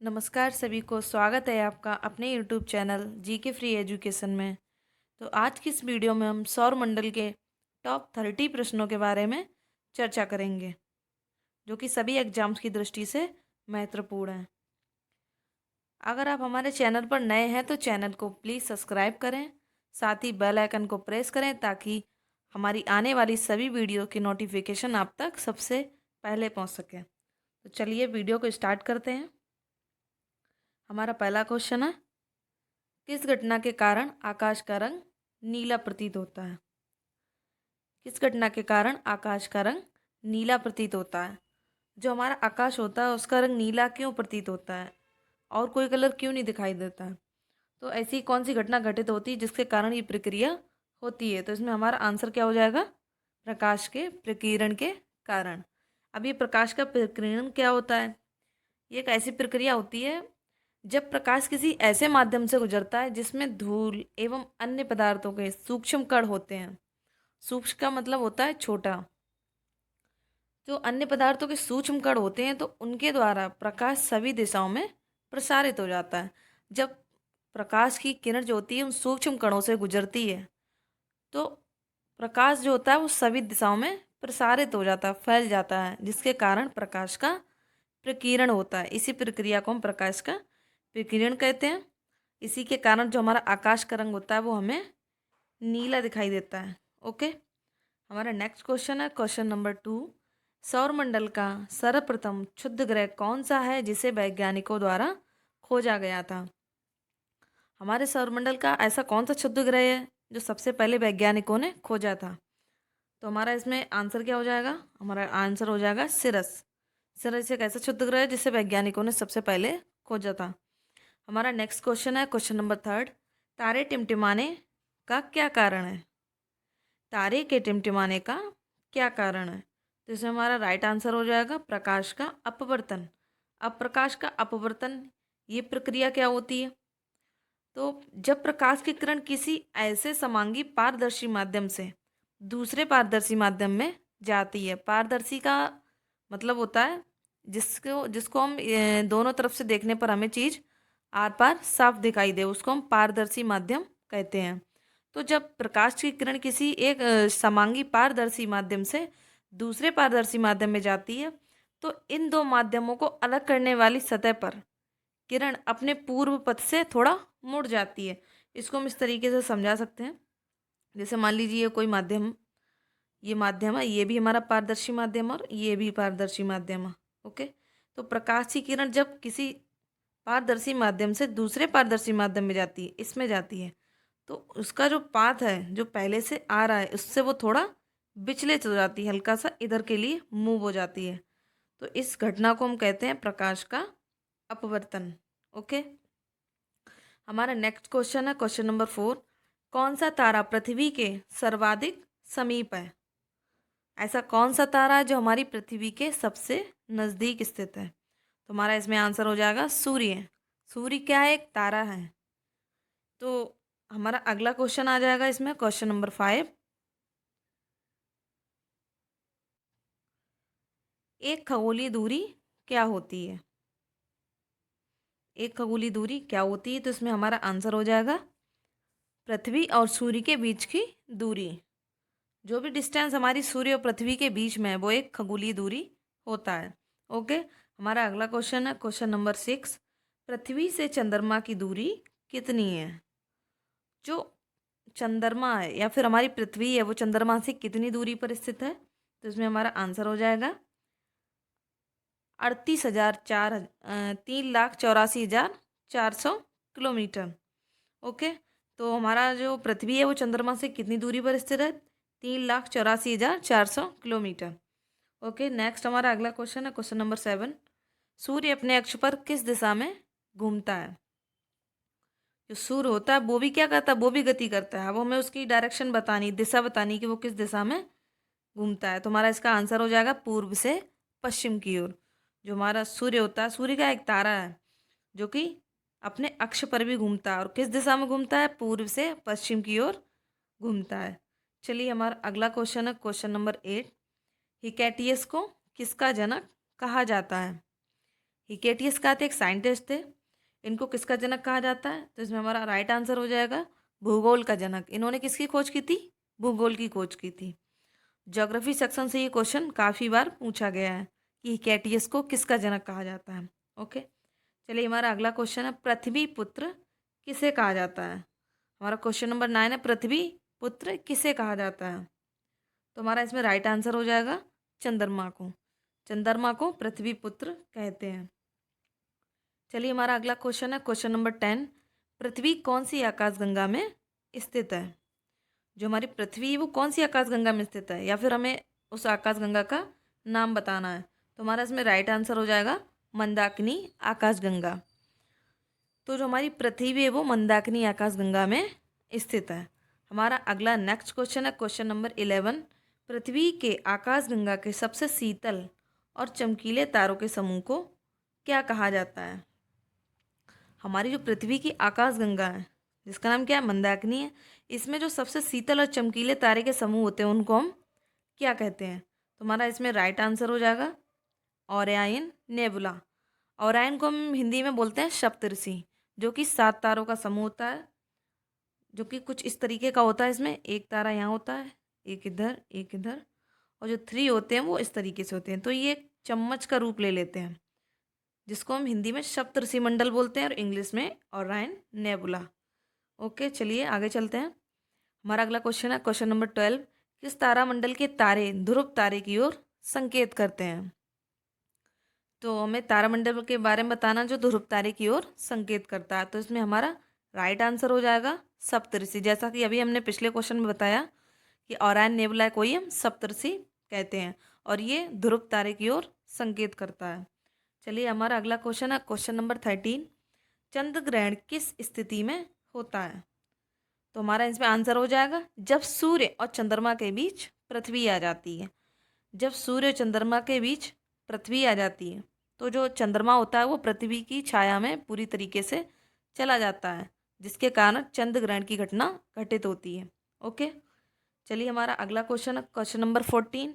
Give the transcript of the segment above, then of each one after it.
नमस्कार सभी को स्वागत है आपका अपने YouTube channel GK free education में। तो आज की इस वीडियो में हम सौर मंडल के टॉप 30 प्रश्नों के बारे में चर्चा करेंगे, जो कि सभी एग्जाम्स की दृष्टि से महत्वपूर्ण हैं। अगर आप हमारे चैनल पर नए हैं तो चैनल को प्लीज़ सब्सक्राइब करें, साथ ही बेल आइकन को प्रेस करें ताकि हमारी आने वाली सभी वीडियो की नोटिफिकेशन आप तक सबसे पहले पहुंच सके। तो चलिए वीडियो को स्टार्ट करते हैं। हमारा पहला क्वेश्चन है, किस घटना के कारण आकाश का रंग नीला प्रतीत होता है? किस घटना के कारण आकाश का रंग नीला प्रतीत होता है? जो हमारा आकाश होता है उसका रंग नीला क्यों प्रतीत होता है और कोई कलर क्यों नहीं दिखाई देता है? तो ऐसी कौन सी घटना घटित होती है जिसके कारण ये प्रक्रिया होती है? तो इसमें हमारा आंसर क्या हो जाएगा? प्रकाश के प्रकीर्णन के कारण। अब ये प्रकाश का प्रकीर्णन क्या होता है? ये एक ऐसी प्रक्रिया होती है जब प्रकाश किसी ऐसे माध्यम से गुजरता है जिसमें धूल एवं अन्य पदार्थों के सूक्ष्म कण होते हैं। सूक्ष्म का मतलब होता है छोटा। जो अन्य पदार्थों के सूक्ष्म कण होते हैं तो उनके द्वारा प्रकाश सभी दिशाओं में प्रसारित हो जाता है। जब प्रकाश की किरण जो होती है उन सूक्ष्म कणों से गुजरती है तो प्रकाश जो होता है वो सभी दिशाओं में प्रसारित हो जाता है, फैल जाता है, जिसके कारण प्रकाश का प्रकीर्णन होता है। इसी प्रक्रिया को हम प्रकाश का प्रकीर्णन कहते हैं। इसी के कारण जो हमारा आकाश का रंग होता है वो हमें नीला दिखाई देता है। ओके, हमारा नेक्स्ट क्वेश्चन है क्वेश्चन नंबर 2। सौरमंडल का सर्वप्रथम क्षुद्र ग्रह कौन सा है जिसे वैज्ञानिकों द्वारा खोजा गया था? हमारे सौरमंडल का ऐसा कौन सा क्षुद्र ग्रह है जो सबसे पहले वैज्ञानिकों ने खोजा था? तो हमारा इसमें आंसर क्या हो जाएगा? हमारा आंसर हो जाएगा सिरस। सिरस एक ऐसा क्षुद्र ग्रह है जिसे वैज्ञानिकों ने सबसे पहले खोजा था। हमारा नेक्स्ट क्वेश्चन है क्वेश्चन नंबर 3। तारे टिमटिमाने का क्या कारण है? तारे के टिमटिमाने का क्या कारण है? तो इसमें हमारा राइट आंसर हो जाएगा प्रकाश का अपवर्तन। अब प्रकाश का अपवर्तन ये प्रक्रिया क्या होती है? तो जब प्रकाश की किरण किसी ऐसे समांगी पारदर्शी माध्यम से दूसरे पारदर्शी माध्यम में जाती है। पारदर्शी का मतलब होता है जिसको जिसको हम दोनों तरफ से देखने पर हमें चीज़ आर पार साफ दिखाई दे, उसको हम पारदर्शी माध्यम कहते हैं। तो जब प्रकाश की किरण किसी एक समांगी पारदर्शी माध्यम से दूसरे पारदर्शी माध्यम में जाती है तो इन दो माध्यमों को अलग करने वाली सतह पर किरण अपने पूर्व पथ से थोड़ा मुड़ जाती है। इसको हम इस तरीके से समझा सकते हैं, जैसे मान लीजिए ये कोई माध्यम, ये माध्यम है, ये भी हमारा पारदर्शी माध्यम और ये भी पारदर्शी माध्यम है। ओके, तो प्रकाश की किरण जब किसी पारदर्शी माध्यम से दूसरे पारदर्शी माध्यम में जाती है, इसमें जाती है, तो उसका जो पाथ है जो पहले से आ रहा है उससे वो थोड़ा विचलित हो जाती है, हल्का सा इधर के लिए मूव हो जाती है। तो इस घटना को हम कहते हैं प्रकाश का अपवर्तन। ओके, हमारा नेक्स्ट क्वेश्चन है क्वेश्चन नंबर 4। कौन सा तारा पृथ्वी के सर्वाधिक समीप है? ऐसा कौन सा तारा है जो हमारी पृथ्वी के सबसे नज़दीक स्थित है? तो हमारा इसमें आंसर हो जाएगा सूर्य। सूर्य क्या है? एक तारा है। तो हमारा अगला क्वेश्चन आ जाएगा इसमें क्वेश्चन नंबर 5। एक खगोलीय दूरी क्या होती है? एक खगोलीय दूरी क्या होती है? तो इसमें हमारा आंसर हो जाएगा पृथ्वी और सूर्य के बीच की दूरी। जो भी डिस्टेंस हमारी सूर्य और पृथ्वी के बीच में है वो एक खगोलीय दूरी होता है। ओके, हमारा अगला क्वेश्चन है क्वेश्चन नंबर 6। पृथ्वी से चंद्रमा की दूरी कितनी है? जो चंद्रमा है या फिर हमारी पृथ्वी है वो चंद्रमा से कितनी दूरी पर स्थित है? तो इसमें हमारा आंसर हो जाएगा 3,84,400 किलोमीटर। तो हमारा जो पृथ्वी है वो चंद्रमा से कितनी दूरी पर स्थित है? 3,84,400 किलोमीटर। ओके, नेक्स्ट हमारा अगला क्वेश्चन है क्वेश्चन नंबर 7। सूर्य अपने अक्ष पर किस दिशा में घूमता है? जो सूर्य होता है वो भी क्या करता है? वो भी गति करता है। अब हमें उसकी डायरेक्शन बतानी, दिशा बतानी कि वो किस दिशा में घूमता है। तो हमारा इसका आंसर हो जाएगा पूर्व से पश्चिम की ओर। जो हमारा सूर्य होता है, सूर्य का एक तारा है जो कि अपने अक्ष पर भी घूमता है और किस दिशा में घूमता है? पूर्व से पश्चिम की ओर घूमता है। चलिए, हमारा अगला क्वेश्चन है क्वेश्चन नंबर 8। हिकैटियस को किसका जनक कहा जाता है? हिकेटियस का थे एक साइंटिस्ट थे। इनको किसका जनक कहा जाता है? तो इसमें हमारा राइट आंसर हो जाएगा भूगोल का जनक। इन्होंने किसकी खोज की थी? भूगोल की खोज की थी। ज्योग्राफी सेक्शन से ये क्वेश्चन काफ़ी बार पूछा गया है कि हिकेटियस को किसका जनक कहा जाता है। ओके, चलिए हमारा अगला क्वेश्चन है, पृथ्वी पुत्र किसे कहा जाता है? हमारा क्वेश्चन नंबर 9 है, पृथ्वी पुत्र किसे कहा जाता है? तो हमारा इसमें राइट आंसर हो जाएगा चंद्रमा को। चंद्रमा को पृथ्वी पुत्र कहते हैं। चलिए हमारा अगला क्वेश्चन है, क्वेश्चन नंबर 10, पृथ्वी कौन सी आकाशगंगा में स्थित है? जो हमारी पृथ्वी है वो कौन सी आकाशगंगा में स्थित है, या फिर हमें उस आकाशगंगा का नाम बताना है। तो हमारा इसमें राइट आंसर हो जाएगा मंदाकिनी आकाशगंगा। तो जो हमारी पृथ्वी है वो मंदाकिनी आकाशगंगा में स्थित है। हमारा अगला नेक्स्ट क्वेश्चन है, क्वेश्चन नंबर 11, पृथ्वी के आकाशगंगा के सबसे शीतल और चमकीले तारों के समूह को क्या कहा जाता है? हमारी जो पृथ्वी की आकाशगंगा है जिसका नाम क्या है? मंदाकिनी है। इसमें जो सबसे शीतल और चमकीले तारे के समूह होते हैं उनको हम क्या कहते हैं? तो हमारा इसमें राइट आंसर हो जाएगा ओरायन नेबुला। ओरायन को हम हिंदी में बोलते हैं सप्तऋषि, जो कि 7 तारों का समूह होता है, जो कि कुछ इस तरीके का होता है। इसमें एक तारा यहाँ होता है, एक इधर, एक इधर, और जो 3 होते हैं वो इस तरीके से होते हैं। तो ये एक चम्मच का रूप ले लेते हैं, जिसको हम हिंदी में सप्तऋषि मंडल बोलते हैं और इंग्लिश में ओरायन नेबुला। ओके, चलिए आगे चलते हैं। हमारा अगला क्वेश्चन है, क्वेश्चन नंबर 12, किस तारामंडल के तारे ध्रुव तारे की ओर संकेत करते हैं? तो हमें तारामंडल के बारे में बताना जो ध्रुव तारे की ओर संकेत करता है। तो इसमें हमारा राइट आंसर हो जाएगा सप्तऋषि। जैसा कि अभी हमने पिछले क्वेश्चन में बताया कि ओरायन नेबुला को ही हम सप्तऋषि कहते हैं और ये ध्रुव तारे की ओर संकेत करता है। चलिए हमारा अगला क्वेश्चन है, क्वेश्चन नंबर 13, चंद्र ग्रहण किस स्थिति में होता है? तो हमारा इसमें आंसर हो जाएगा जब सूर्य और चंद्रमा के बीच पृथ्वी आ जाती है। जब सूर्य और चंद्रमा के बीच पृथ्वी आ जाती है तो जो चंद्रमा होता है वो पृथ्वी की छाया में पूरी तरीके से चला जाता है, जिसके कारण चंद्र ग्रहण की घटना घटित होती है। ओके, चलिए हमारा अगला क्वेश्चन है, क्वेश्चन नंबर 14,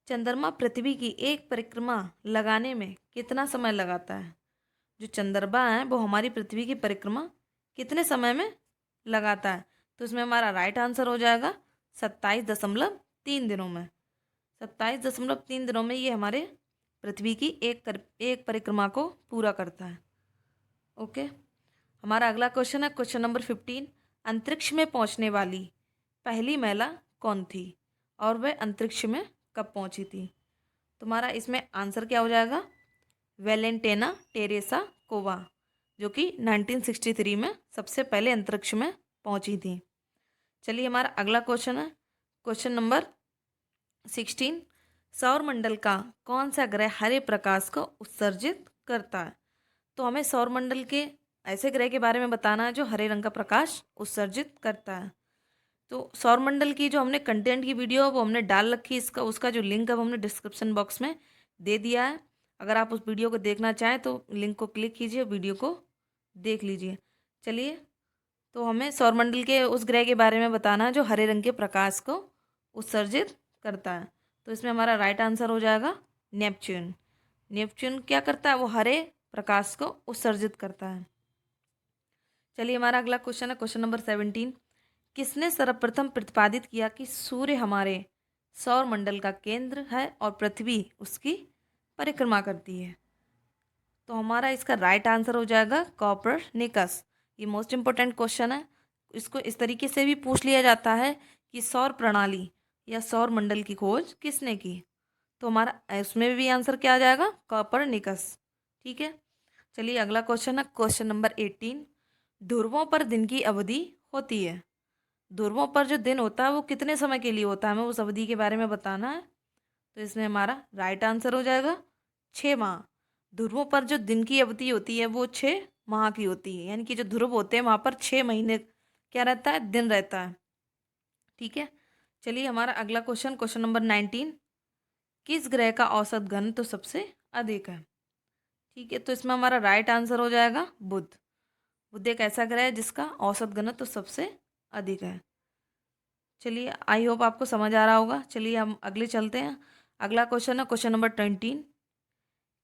चंद्रमा पृथ्वी की एक परिक्रमा लगाने में कितना समय लगाता है? जो चंद्रमा है वो हमारी पृथ्वी की परिक्रमा कितने समय में लगाता है? तो इसमें हमारा राइट आंसर हो जाएगा 27.3 दिनों में। 27.3 दिनों में ये हमारे पृथ्वी की एक परिक्रमा को पूरा करता है। ओके, हमारा अगला क्वेश्चन है, क्वेश्चन नंबर 15, अंतरिक्ष में पहुंचने वाली पहली महिला कौन थी और वह अंतरिक्ष में कब पहुंची थी? तुम्हारा इसमें आंसर क्या हो जाएगा? वेलेंटिना टेरेसा कोवा, जो कि 1963 में सबसे पहले अंतरिक्ष में पहुंची थी। चलिए हमारा अगला क्वेश्चन है, क्वेश्चन नंबर 16, सौरमंडल का कौन सा ग्रह हरे प्रकाश को उत्सर्जित करता है? तो हमें सौरमंडल के ऐसे ग्रह के बारे में बताना है जो हरे रंग का प्रकाश उत्सर्जित करता है। तो सौरमंडल की जो हमने कंटेंट की वीडियो है वो हमने डाल रखी, इसका उसका जो लिंक है वो हमने डिस्क्रिप्शन बॉक्स में दे दिया है। अगर आप उस वीडियो को देखना चाहें तो लिंक को क्लिक कीजिए, वीडियो को देख लीजिए। चलिए, तो हमें सौरमंडल के उस ग्रह के बारे में बताना है जो हरे रंग के प्रकाश को उत्सर्जित करता है। तो इसमें हमारा राइट आंसर हो जाएगा नेपच्यून। नेपच्यून क्या करता है? वो हरे प्रकाश को उत्सर्जित करता है। चलिए हमारा अगला क्वेश्चन है, क्वेश्चन नंबर 17, किसने सर्वप्रथम प्रतिपादित किया कि सूर्य हमारे सौरमंडल का केंद्र है और पृथ्वी उसकी परिक्रमा करती है? तो हमारा इसका राइट आंसर हो जाएगा कॉपरनिकस। ये मोस्ट इंपॉर्टेंट क्वेश्चन है। इसको इस तरीके से भी पूछ लिया जाता है कि सौर प्रणाली या सौर मंडल की खोज किसने की? तो हमारा इसमें भी आंसर क्या आ जाएगा? कॉपरनिकस। ठीक है, चलिए अगला क्वेश्चन है, क्वेश्चन नंबर 18, ध्रुवों पर दिन की अवधि होती है। ध्रुवों पर जो दिन होता है वो कितने समय के लिए होता है, हमें उस अवधि के बारे में बताना है। तो इसमें हमारा राइट आंसर हो जाएगा 6 माह। ध्रुवों पर जो दिन की अवधि होती है वो 6 माह की होती है, यानी कि जो ध्रुव होते हैं वहाँ पर 6 महीने क्या रहता है? दिन रहता है। ठीक है, चलिए हमारा अगला क्वेश्चन, क्वेश्चन नंबर 19, किस ग्रह का औसत घनत्व सबसे अधिक है? ठीक है, तो इसमें हमारा राइट आंसर हो जाएगा बुध। बुध एक ऐसा ग्रह है जिसका औसत घनत्व सबसे अधिक है। चलिए, आई होप आपको समझ आ रहा होगा। चलिए हम अगले चलते हैं। अगला क्वेश्चन है, क्वेश्चन नंबर 20,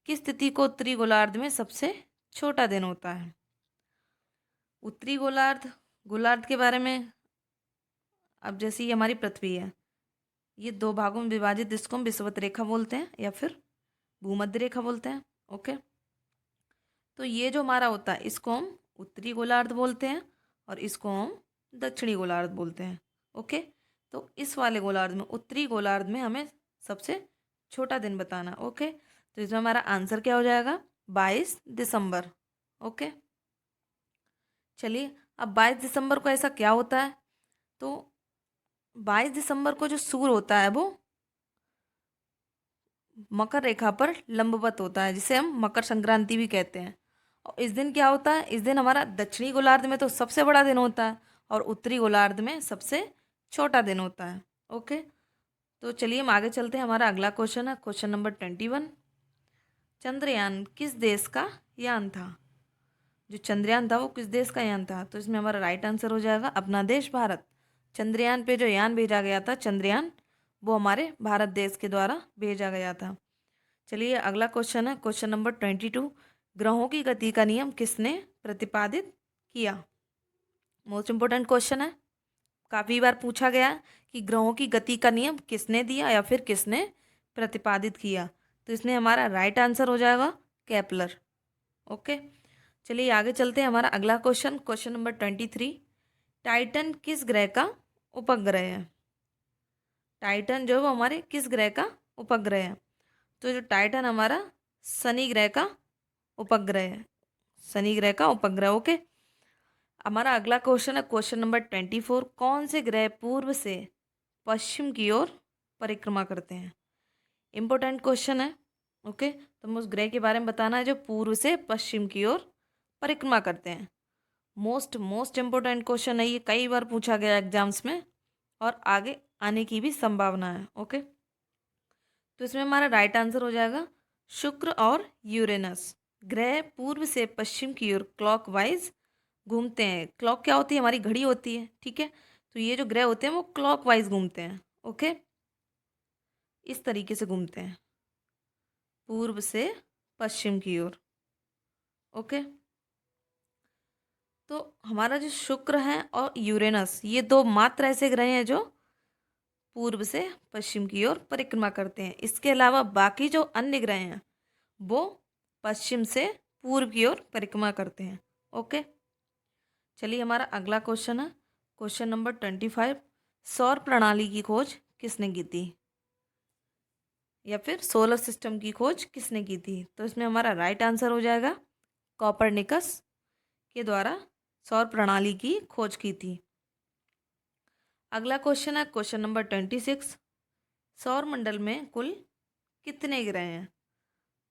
किस तिथि को उत्तरी गोलार्ध में सबसे छोटा दिन होता है? उत्तरी गोलार्ध के बारे में, अब जैसे ये हमारी पृथ्वी है, ये दो भागों में विभाजित, इसको हम विषुवत रेखा बोलते हैं या फिर भूमध्य रेखा बोलते हैं। ओके, तो ये जो हमारा होता है इसको हम उत्तरी गोलार्ध बोलते हैं और इसको हम दक्षिणी गोलार्ध बोलते हैं। ओके, तो इस वाले गोलार्ध में, उत्तरी गोलार्ध में हमें सबसे छोटा दिन बताना। ओके, तो इसमें हमारा आंसर क्या हो जाएगा? 22 दिसंबर। ओके, चलिए, अब 22 दिसंबर को ऐसा क्या होता है? तो 22 दिसंबर को जो सूर्य होता है वो मकर रेखा पर लंबवत होता है, जिसे हम मकर संक्रांति भी कहते हैं। और इस दिन क्या होता है? इस दिन हमारा दक्षिणी गोलार्ध में तो सबसे बड़ा दिन होता है और उत्तरी गोलार्ध में सबसे छोटा दिन होता है। ओके, तो चलिए हम आगे चलते हैं। हमारा अगला क्वेश्चन है क्वेश्चन नंबर 21। चंद्रयान किस देश का यान था? जो चंद्रयान था वो किस देश का यान था? तो इसमें हमारा राइट आंसर हो जाएगा अपना देश भारत। चंद्रयान पे जो यान भेजा गया था, चंद्रयान, वो हमारे भारत देश के द्वारा भेजा गया था। चलिए अगला क्वेश्चन है क्वेश्चन नंबर 22। ग्रहों की गति का नियम किसने प्रतिपादित किया? मोस्ट इंपोर्टेंट क्वेश्चन है, काफ़ी बार पूछा गया कि ग्रहों की गति का नियम किसने दिया या फिर किसने प्रतिपादित किया। तो इसमें हमारा राइट आंसर हो जाएगा केपलर। ओके, चलिए आगे चलते हैं। हमारा अगला क्वेश्चन क्वेश्चन नंबर 23। टाइटन किस ग्रह का उपग्रह है? टाइटन जो है वो हमारे किस ग्रह का उपग्रह है? तो जो टाइटन हमारा शनि ग्रह का उपग्रह है, शनि ग्रह का उपग्रह। ओके, हमारा अगला क्वेश्चन है क्वेश्चन नंबर 24। कौन से ग्रह पूर्व से पश्चिम की ओर परिक्रमा करते हैं? इंपॉर्टेंट क्वेश्चन है। ओके, तो हमें उस ग्रह के बारे में बताना है जो पूर्व से पश्चिम की ओर परिक्रमा करते हैं। मोस्ट इम्पोर्टेंट क्वेश्चन है ये, कई बार पूछा गया एग्जाम्स में और आगे आने की भी संभावना है। ओके, तो इसमें हमारा राइट आंसर हो जाएगा शुक्र और यूरेनस। ग्रह पूर्व से पश्चिम की ओर क्लॉकवाइज घूमते हैं। क्लॉक क्या होती है? हमारी घड़ी होती है, ठीक है। तो ये जो ग्रह होते हैं वो क्लॉकवाइज घूमते हैं। ओके, इस तरीके से घूमते हैं पूर्व से पश्चिम की ओर। ओके, तो हमारा जो शुक्र है और यूरेनस, ये दो मात्र ऐसे ग्रह हैं जो पूर्व से पश्चिम की ओर परिक्रमा करते हैं। इसके अलावा बाकी जो अन्य ग्रह हैं वो पश्चिम से पूर्व की ओर परिक्रमा करते हैं। ओके, चलिए हमारा अगला क्वेश्चन है क्वेश्चन नंबर 25। सौर प्रणाली की खोज किसने की थी या फिर सोलर सिस्टम की खोज किसने की थी? तो इसमें हमारा राइट आंसर हो जाएगा कॉपरनिकस के द्वारा सौर प्रणाली की खोज की थी। अगला क्वेश्चन है क्वेश्चन नंबर 26। सौर मंडल में कुल कितने ग्रह हैं?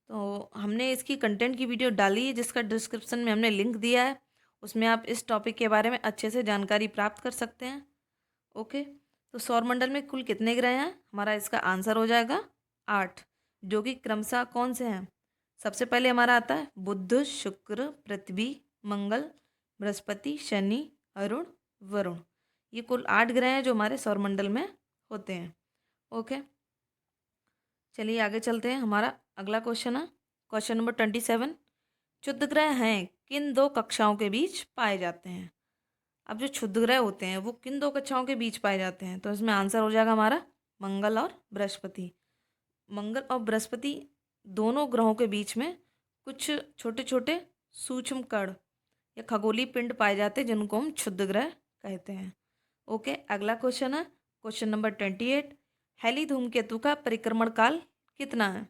तो हमने इसकी कंटेंट की वीडियो डाली है जिसका डिस्क्रिप्शन में हमने लिंक दिया है, उसमें आप इस टॉपिक के बारे में अच्छे से जानकारी प्राप्त कर सकते हैं। ओके, तो सौरमंडल में कुल कितने ग्रह हैं? हमारा इसका आंसर हो जाएगा 8, जो कि क्रमशः कौन से हैं? सबसे पहले हमारा आता है बुध, शुक्र, पृथ्वी, मंगल, बृहस्पति, शनि, अरुण, वरुण। ये कुल 8 ग्रह हैं जो हमारे सौरमंडल में होते हैं। ओके, चलिए आगे चलते हैं। हमारा अगला क्वेश्चन है क्वेश्चन नंबर 27। क्षुद्र ग्रह हैं किन दो कक्षाओं के बीच पाए जाते हैं? अब जो क्षुद्र ग्रह होते हैं वो किन दो कक्षाओं के बीच पाए जाते हैं? तो इसमें आंसर हो जाएगा हमारा मंगल और बृहस्पति। मंगल और बृहस्पति दोनों ग्रहों के बीच में कुछ छोटे छोटे सूक्ष्म कण या खगोलीय पिंड पाए जाते हैं जिनको हम क्षुद्र ग्रह कहते हैं। ओके, अगला क्वेश्चन है क्वेश्चन नंबर 28। हैली धूमकेतु का परिक्रमण काल कितना है?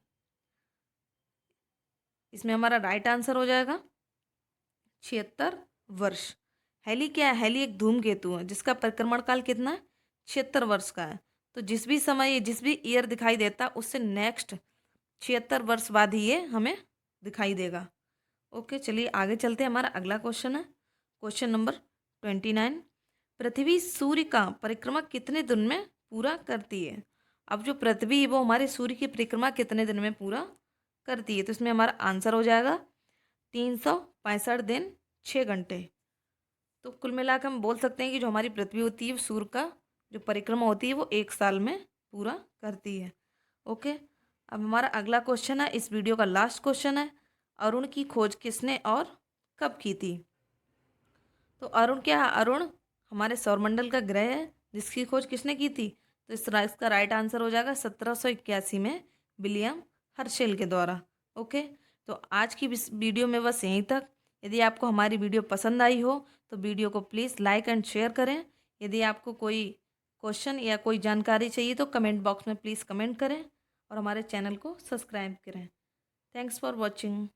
इसमें हमारा राइट आंसर हो जाएगा 76 वर्ष। हैली क्या है? हैली एक धूमकेतु है जिसका परिक्रमण काल कितना है? 76 वर्ष का है। तो जिस भी समय, जिस भी ईयर दिखाई देता उससे नेक्स्ट 76 वर्ष बाद ही ये हमें दिखाई देगा। ओके, चलिए आगे चलते हैं। हमारा अगला क्वेश्चन है क्वेश्चन नंबर 29। पृथ्वी सूर्य का परिक्रमा कितने दिन में पूरा करती है? अब जो पृथ्वी है वो हमारे सूर्य की परिक्रमा कितने दिन में पूरा करती है? तो इसमें हमारा आंसर हो जाएगा 365 दिन 6 घंटे। तो कुल मिलाकर हम बोल सकते हैं कि जो हमारी पृथ्वी होती है सूर्य का जो परिक्रमा होती है वो 1 साल में पूरा करती है। ओके, अब हमारा अगला क्वेश्चन है, इस वीडियो का लास्ट क्वेश्चन है, अरुण की खोज किसने और कब की थी? तो अरुण क्या है? अरुण हमारे सौरमंडल का ग्रह है जिसकी खोज किसने की थी? तो इसका राइट आंसर हो जाएगा 1781 में विलियम हर्शेल के द्वारा। ओके, तो आज की इस वीडियो में बस यहीं तक। यदि आपको हमारी वीडियो पसंद आई हो तो वीडियो को प्लीज़ लाइक एंड शेयर करें। यदि आपको कोई क्वेश्चन या कोई जानकारी चाहिए तो कमेंट बॉक्स में प्लीज़ कमेंट करें और हमारे चैनल को सब्सक्राइब करें। Thanks for watching.